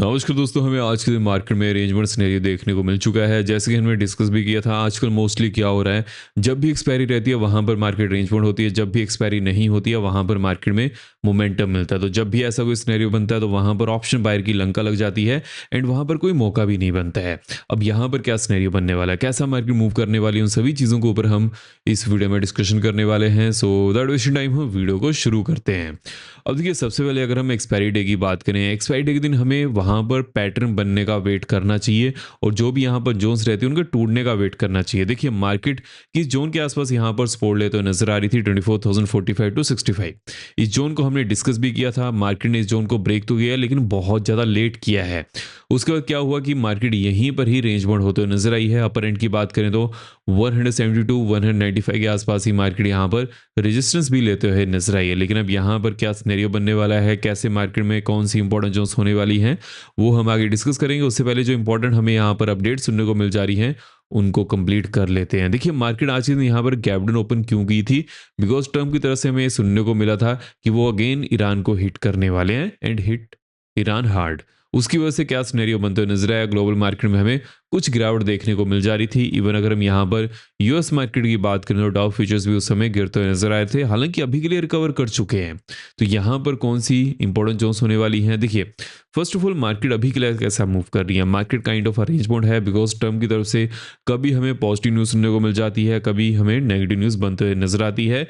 नमस्कार दोस्तों, हमें आज के दिन मार्केट में अरेंजमेंट सिनेरियो देखने को मिल चुका है। जैसे कि हमने डिस्कस भी किया था, आजकल मोस्टली क्या हो रहा है, जब भी एक्सपायरी रहती है वहाँ पर मार्केट अरेंजमेंट होती है, जब भी एक्सपायरी नहीं होती है वहाँ पर मार्केट में मोमेंटम मिलता है। तो जब भी ऐसा कोई सिनेरियो बनता है तो वहाँ पर ऑप्शन बायर की लंका लग जाती है एंड वहाँ पर कोई मौका भी नहीं बनता है। अब यहाँ पर क्या सिनेरियो बनने वाला है, कैसा मार्केट मूव करने वाली है, उन सभी चीज़ों के ऊपर हम इस वीडियो में डिस्कशन करने वाले हैं। सो दैट वेस्टिंग टाइम, हम वीडियो को शुरू करते हैं। अब देखिए, सबसे पहले अगर हम एक्सपायरी डे की बात करें, एक्सपायरी डे के दिन हमें वहाँ पर पैटर्न बनने का वेट करना चाहिए और जो भी यहाँ पर जोन्स रहती है उनके टूटने का वेट करना चाहिए। देखिए, मार्केट किस जोन के आसपास यहाँ पर सपोर्ट लेते हुए नजर आ रही थी, 24,045 टू 65। इस जोन को हमने डिस्कस भी किया था। मार्केट ने इस जोन को ब्रेक तो किया लेकिन बहुत ज़्यादा लेट किया है। उसके बाद क्या हुआ कि मार्केट यहीं पर ही रेंज बाउंड होते हुए नजर आई है। अपर एंड की बात करें तो 172 195 के आसपास ही मार्केट यहाँ पर रेजिस्टेंस भी लेते हुए नजर आई है। लेकिन अब यहाँ पर क्या सिनेरियो बनने वाला है, कैसे मार्केट में कौन सी इंपॉर्टेंट जोन्स होने वाली हैं, वो हम आगे डिस्कस करेंगे। उससे पहले जो इंपॉर्टेंट हमें यहाँ पर अपडेट सुनने को मिल जा रही हैं उनको कंप्लीट कर लेते हैं। देखिए, मार्केट आज के दिन यहाँ पर गैप डाउन ओपन क्यों की थी, बिकॉज ट्रम्प की तरफ से हमें सुनने को मिला था कि वो अगेन ईरान को हिट करने वाले हैं एंड हिट ईरान हार्ड। उसकी वजह से क्या सिनेरियो बनते हुए नजर आया, ग्लोबल मार्केट में हमें कुछ गिरावट देखने को मिल जा रही थी। इवन अगर हम यहाँ पर यूएस मार्केट की बात करें तो डाउ फ्यूचर्स भी उस समय गिरते हुए नजर आए थे, हालांकि अभी के लिए रिकवर कर चुके हैं। तो यहाँ पर कौन सी इंपॉर्टेंट जोन्स होने वाली हैं, देखिए फर्स्ट ऑफ ऑल मार्केट अभी के लिए कैसा मूव कर रही है। मार्केट काइंड ऑफ अरेंजमेंट है, बिकॉज ट्रम्प की तरफ से कभी हमें पॉजिटिव न्यूज़ सुनने को मिल जाती है, कभी हमें नेगेटिव न्यूज़ बनते हुए नजर आती है।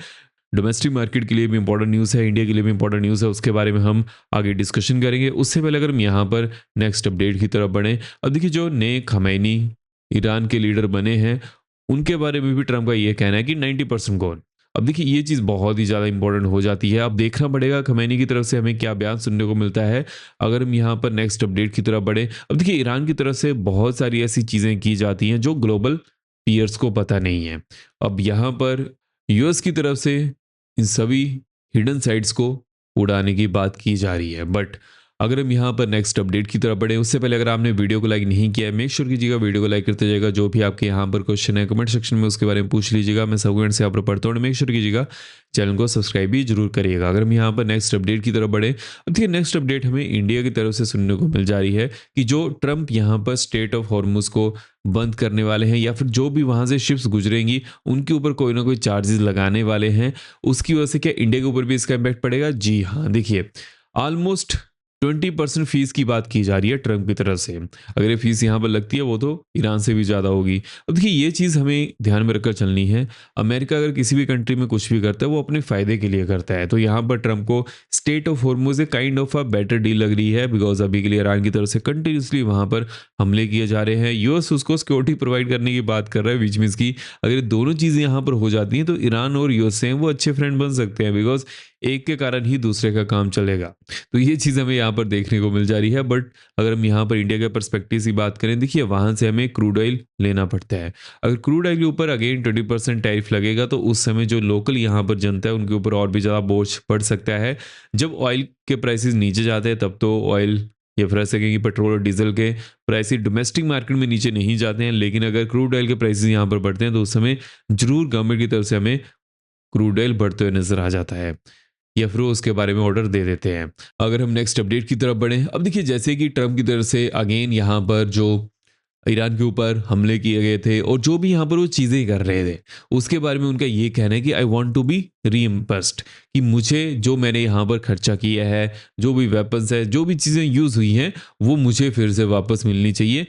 डोमेस्टिक मार्केट के लिए भी इंपॉर्टेंट न्यूज़ है, इंडिया के लिए भी इंपॉर्टेंट न्यूज़ है, उसके बारे में हम आगे डिस्कशन करेंगे। उससे पहले अगर हम यहाँ पर नेक्स्ट अपडेट की तरफ बढ़ें, अब देखिए जो नए खमैनी ईरान के लीडर बने हैं उनके बारे में भी ट्रम्प का ये कहना है कि 90% गॉन। अब देखिए, ये चीज़ बहुत ही ज़्यादा इंपॉर्टेंट हो जाती है। अब देखना पड़ेगा खमैनी की तरफ से हमें क्या बयान सुनने को मिलता है। अगर हम यहाँ पर नेक्स्ट अपडेट की तरफ बढ़े, अब देखिए ईरान की तरफ से बहुत सारी ऐसी चीज़ें की जाती हैं जो ग्लोबल पीयर्स को पता नहीं है। अब यहाँ पर यूएस की तरफ से इन सभी हिडन साइट्स को उड़ाने की बात की जा रही है। बट अगर हम यहाँ पर नेक्स्ट अपडेट की तरफ बढ़े, उससे पहले अगर आपने वीडियो को लाइक नहीं किया है, मेक श्योर कीजिएगा वीडियो को लाइक करते जाएगा। जो भी आपके यहाँ पर क्वेश्चन है कमेंट सेक्शन में उसके बारे में पूछ लीजिएगा, मैं सब कमेंट से यहाँ पर पढ़ता हूँ। मेक श्योर कीजिएगा चैनल को सब्सक्राइब भी जरूर करिएगा। अगर हम यहाँ पर नेक्स्ट अपडेट की तरफ बढ़े, अब देखिए नेक्स्ट अपडेट हमें इंडिया की तरफ से सुनने को मिल जा रही है कि जो ट्रम्प यहाँ पर स्टेट ऑफ हॉर्मुज को बंद करने वाले हैं या फिर जो भी वहाँ से शिप्स गुजरेंगी उनके ऊपर कोई ना कोई चार्जेस लगाने वाले हैं। उसकी वजह से क्या इंडिया के ऊपर भी इसका इम्पैक्ट पड़ेगा? जी हाँ, देखिए ऑलमोस्ट 20% फीस की बात की जा रही है ट्रम्प की तरफ से। अगर ये फीस यहाँ पर लगती है वो तो ईरान से भी ज़्यादा होगी। अब देखिए, ये चीज़ हमें ध्यान में रखकर चलनी है। अमेरिका अगर किसी भी कंट्री में कुछ भी करता है वो अपने फ़ायदे के लिए करता है। तो यहाँ पर ट्रम्प को state of Hormuz a kind of a better deal लग रही है, बिकॉज अभी के लिए ईरान की तरफ से कंटिन्यूसली वहाँ पर हमले किए जा रहे हैं। यूएस उसको सिक्योरिटी प्रोवाइड करने की बात कर रहा है, विच मीन्स की अगर ये दोनों चीज़ें यहाँ पर हो जाती हैं तो ईरान और यूएस से वो अच्छे फ्रेंड बन सकते हैं, बिकॉज एक के कारण ही दूसरे का काम चलेगा। तो ये चीज़ हमें यहाँ पर देखने को मिल जा रही है। बट अगर हम यहाँ पर इंडिया के पर्सपेक्टिव की बात करें, देखिए वहाँ से हमें क्रूड ऑयल लेना पड़ता है। अगर क्रूड ऑयल के ऊपर अगेन 20% टैरिफ लगेगा तो उस समय जो लोकल यहाँ पर जनता है उनके ऊपर और भी ज़्यादा बोझ पड़ सकता है। जब ऑयल के प्राइसेस नीचे जाते हैं तब तो ऑयल या फिर ऐसे कि पेट्रोल और डीजल के प्राइसेस डोमेस्टिक मार्केट में नीचे नहीं जाते हैं, लेकिन अगर क्रूड ऑयल के प्राइसेस यहाँ पर बढ़ते हैं तो उस समय जरूर गवर्नमेंट की तरफ से हमें क्रूड ऑयल बढ़ते हुए नजर आ जाता है या फिर वो उसके बारे में ऑर्डर दे देते हैं। अगर हम नेक्स्ट अपडेट की तरफ बढ़ें, अब देखिए जैसे कि ट्रम्प की तरफ से अगेन यहाँ पर जो ईरान के ऊपर हमले किए गए थे और जो भी यहाँ पर वो चीज़ें कर रहे थे उसके बारे में उनका ये कहना है कि आई वांट टू बी रीइम्बर्स्ड, कि मुझे जो मैंने यहाँ पर खर्चा किया है, जो भी वेपन्स है, जो भी चीज़ें यूज़ हुई हैं वो मुझे फिर से वापस मिलनी चाहिए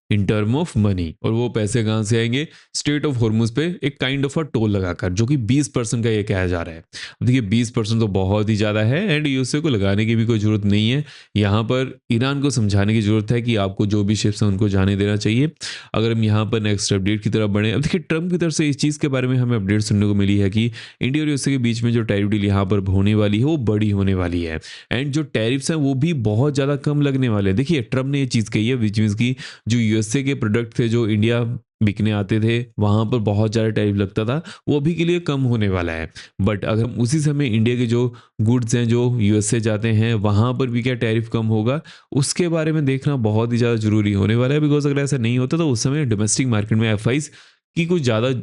इन टर्म ऑफ मनी। और वो पैसे कहाँ से आएंगे? स्टेट ऑफ हॉर्मुज पे एक काइंड ऑफ अ टोल लगाकर, जो कि 20% का ये कहा जा रहा है। अब देखिए 20% तो बहुत ही ज़्यादा है एंड यूएसए को लगाने की भी कोई ज़रूरत नहीं है। यहाँ पर ईरान को समझाने की ज़रूरत है कि आपको जो भी शिप्स हैं उनको जाने देना चाहिए। अगर हम यहाँ पर नेक्स्ट अपडेट की तरफ बढ़ें, अब देखिए ट्रम्प की तरफ से इस चीज़ के बारे में हमें अपडेट सुनने को मिली है कि इंडिया और यूएसए के बीच में जो टैरिफ डील यहाँ पर होने वाली है वो बड़ी होने वाली है एंड जो टैरिफ्स हैं वो भी बहुत ज़्यादा कम लगने वाले हैं। देखिए ट्रम्प ने ये चीज़ कही है, विच मीन्स की जो यूएसए के प्रोडक्ट थे जो इंडिया बिकने आते थे वहां पर बहुत ज़्यादा टैरिफ लगता था, वो अभी के लिए कम होने वाला है। बट अगर हम उसी समय इंडिया के जो गुड्स हैं जो यूएसए जाते हैं वहां पर भी क्या टैरिफ कम होगा, उसके बारे में देखना बहुत ही ज़्यादा जरूरी होने वाला है। बिकॉज अगर ऐसा नहीं होता तो उस समय डोमेस्टिक मार्केट में एफआईज की कुछ ज़्यादा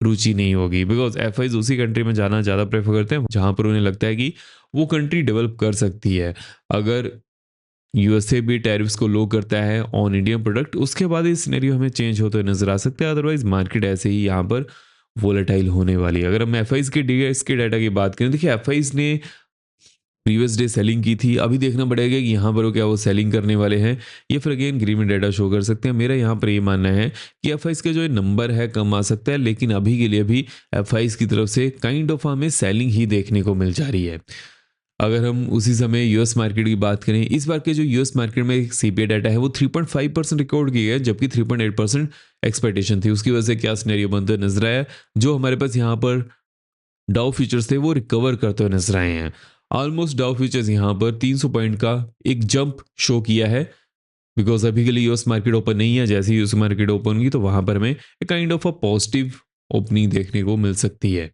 रुचि नहीं होगी, बिकॉज एफआईज उसी कंट्री में जाना ज़्यादा प्रेफर करते हैं जहां पर उन्हें लगता है कि वो कंट्री डेवलप कर सकती है। अगर यूएसए भी टैरिफ्स को लो करता है ऑन इंडियन प्रोडक्ट, उसके बाद ये सिनेरियो हमें चेंज होते नजर आ सकता है। अदरवाइज मार्केट ऐसे ही यहाँ पर वोलेटाइल होने वाली है। अगर हम एफ के डीएस के डाटा की बात करें, देखिए एफ ने प्रीवियस डे सेलिंग की थी, अभी देखना पड़ेगा कि यहाँ पर वो क्या वो सेलिंग करने वाले हैं, ये फिर अगेन ग्रीन में डाटा शो कर सकते हैं। मेरा यहाँ पर ये मानना है कि एफ का जो नंबर है कम आ सकता है, लेकिन अभी के लिए भी एफ की तरफ से काइंड ऑफ हमें सेलिंग ही देखने को मिल जा रही है। अगर हम उसी समय यूएस मार्केट की बात करें, इस बार के जो यूएस मार्केट में सीपीआई डाटा है वो 3.5% रिकॉर्ड किया है, जबकि 3.8% एक्सपेक्टेशन थी। उसकी वजह से क्या सिनेरियो बनते नजर आया, जो हमारे पास यहाँ पर डाउ फ्यूचर्स थे वो रिकवर करते हुए नजर आए हैं। ऑलमोस्ट डाउ फ्यूचर्स यहाँ पर 300 पॉइंट का एक जंप शो किया है, बिकॉज अभी के लिए यूएस मार्केट ओपन नहीं है। जैसे ही यूएस मार्केट ओपन होगी तो वहां पर हमें kind of a positive opening देखने को मिल सकती है।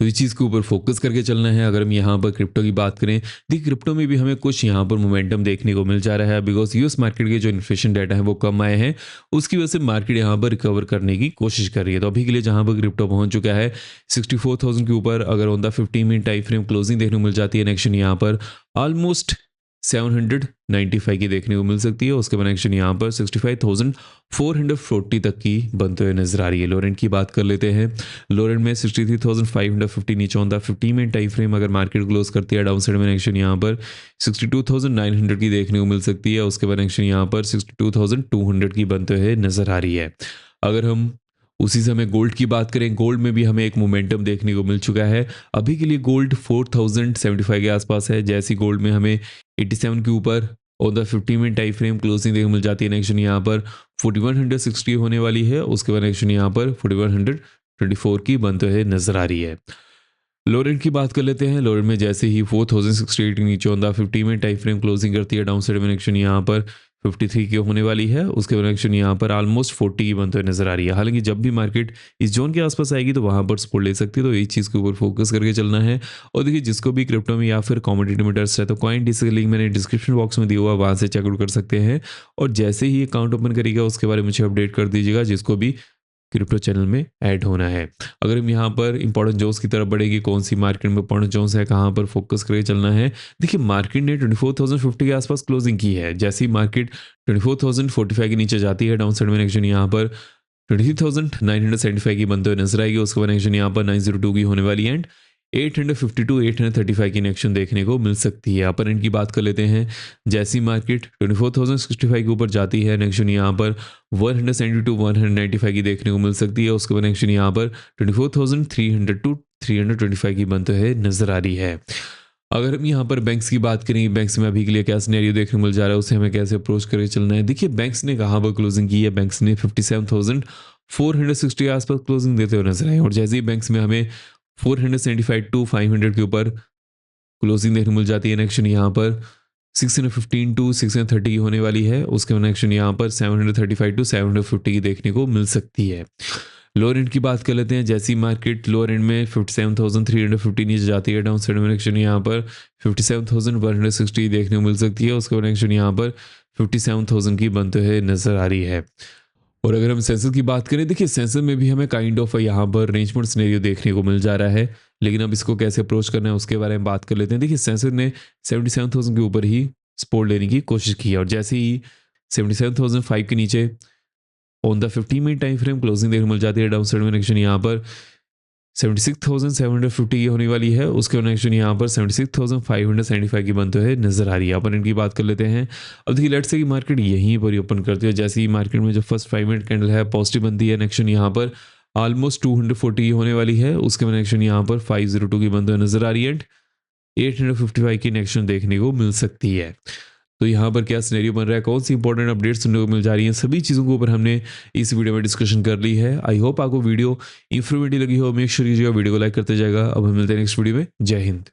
तो इस चीज़ के ऊपर फोकस करके चलना है। अगर हम यहाँ पर क्रिप्टो की बात करें, देखिए क्रिप्टो में भी हमें कुछ यहाँ पर मोमेंटम देखने को मिल जा रहा है, बिकॉज यूएस मार्केट के जो इन्फ्लेशन डाटा है वो कम आए हैं, उसकी वजह से मार्केट यहाँ पर रिकवर करने की कोशिश कर रही है। तो अभी के लिए जहाँ पर क्रिप्टो पहुंच चुका है 64,000 के ऊपर, अगर on the 15 minute time frame closing देखने को मिल जाती है, नेक्स्ट यहाँ पर ऑलमोस्ट 795 की देखने को मिल सकती है। उसके बाद एक्शन यहाँ पर 65,440 तक की बनते हुए नजर आ रही है। लोरेंट की बात कर लेते हैं, लोरेंट में 63,550 नीचे on the 15 minute time frame अगर मार्केट क्लोज करती है, डाउन साइड में एक्शन यहाँ पर 62,900 की देखने को मिल सकती है। उसके बाद एक्शन यहाँ पर 62,200 की बनते हुए नजर आ रही है। अगर हम उसी समय गोल्ड की बात करें, गोल्ड में भी हमें एक मोमेंटम देखने को मिल चुका है। अभी के लिए गोल्ड 4,075 के आसपास है। जैसी गोल्ड में हमें 87 के ऊपर और the 15 minute time frame closing देखने को मिल जाती है, नेक्शन यहाँ पर 4160 होने वाली है। उसके बाद नेक्शन यहाँ पर 4124 की बनते हुए नजर आ रही है। लोरेंट की बात कर लेते हैं, लोरेंट में जैसे ही 4068 के नीचे on the 50 minute time frame closing करती है, डाउन साइड में एक्शन यहाँ पर 53 की होने वाली है। उसके बाद एक्शन यहाँ पर ऑलमोस्ट 40 की बनते हुए नजर आ रही है। हालांकि जब भी मार्केट इस जोन के आसपास आएगी तो वहां पर सपोर्ट ले सकती है, तो इस चीज़ के ऊपर फोकस करके चलना है। और देखिए जिसको भी क्रिप्टो में या फिर कॉमोडिटी में इंटरेस्ट है तो कॉइन डिस्क लिंक मैंने डिस्क्रिप्शन बॉक्स में दिया हुआ, वहां से चेकआउट कर सकते हैं। और जैसे ही अकाउंट ओपन करेगा उसके बारे में मुझे अपडेट कर दीजिएगा, जिसको भी क्रिप्टो चैनल में ऐड होना है। अगर हम यहाँ पर इंपॉर्टेंट जोन्स की तरफ बढ़ेगी, कौन सी मार्केट में इंपॉर्टेंट जोन्स है, कहाँ पर फोकस करके चलना है। देखिए मार्केट ने 24,050 के आसपास क्लोजिंग की है। जैसे ही मार्केट 24,045 के नीचे जाती है, डाउन साइड में एक्शन यहाँ पर 23,975 की बनते हुए नजर आएगी। उसके बाद एक्शन यहाँ पर 902 की होने वाली एंड 852 835 की नेक्शन देखने को मिल सकती है। अपर एंड की बात कर लेते हैं, जैसी मार्केट 24,065 के ऊपर जाती है, नेक्शन यहाँ पर 172 195 की देखने को मिल सकती है। उसके बाद नेक्शन यहाँ पर 24,300 टू 325 की बनते हुए नजर आ रही है। अगर हम यहाँ पर बैंक्स की बात करें, बैंक्स में अभी के लिए क्या सिनेरियो देखने को मिल जा रहा है, उसे हमें कैसे अप्रोच करके चलना है। देखिए बैंक्स ने कहाँ पर क्लोजिंग की है, बैंक्स ने 57,460 के आसपास क्लोजिंग देते हुए नजर आए। और जैसे ही बैंक्स में हमें 475 टू 500 के ऊपर क्लोजिंग देखने मिल जाती है, नेक्शन यहाँ पर 615 टू 630 की होने वाली है। उसके बाद नेक्शन यहाँ पर 735 टू 750 की देखने को मिल सकती है। लोअर एंड की बात कर लेते हैं, जैसी मार्केट लोअर एंड में 57,350 नीचे जाती है, डाउन साइड में नेक्शन यहाँ पर 57,160 देखने को मिल सकती है। उसके बाद नेक्शन यहाँ पर 57,000 की बनते हुए नजर आ रही है। और अगर हम सेंसर की बात करें, देखिए सेंसर में भी हमें काइंड ऑफ यहाँ पर रेंजमेंट सिनेरियो देखने को मिल जा रहा है, लेकिन अब इसको कैसे अप्रोच करना है उसके बारे में बात कर लेते हैं। देखिए सेंसर ने 77,000 के ऊपर ही सपोर्ट लेने की कोशिश की है, और जैसे ही 77,005 के नीचे on the 15 minute time frame closing देखने मिल जाती है, डाउन साइड में नेक्शन यहाँ पर 76,750 की होने वाली है। उसके नेक्शन यहाँ पर 76,575 की बनते हुए नजर आ रही है। अपन इनकी बात कर लेते हैं। अब देखिए लेट्स से कि मार्केट यहीं पर ही ओपन करती है, जैसे ही मार्केट में जो फर्स्ट 5 मिनट कैंडल है पॉजिटिव बनती है, नेक्शन यहाँ पर ऑलमोस्ट 240 की होने वाली है। उसके नेक्शन यहाँ पर 502 की बनते हुए नजर आ रही है, 855 की नेक्शन देखने को मिल सकती है। तो यहाँ पर क्या सिनेरियो बन रहा है, कौन सी इंपॉर्टेंट अपडेट्स सुनने को मिल जा रही हैं, सभी चीज़ों के ऊपर हमने इस वीडियो में डिस्कशन कर ली है। आई होप आपको वीडियो इन्फॉर्मेटिव लगी हो। मेक श्योर कीजिएगा वीडियो को लाइक करते जाएगा। अब हम मिलते हैं नेक्स्ट वीडियो में। जय हिंद।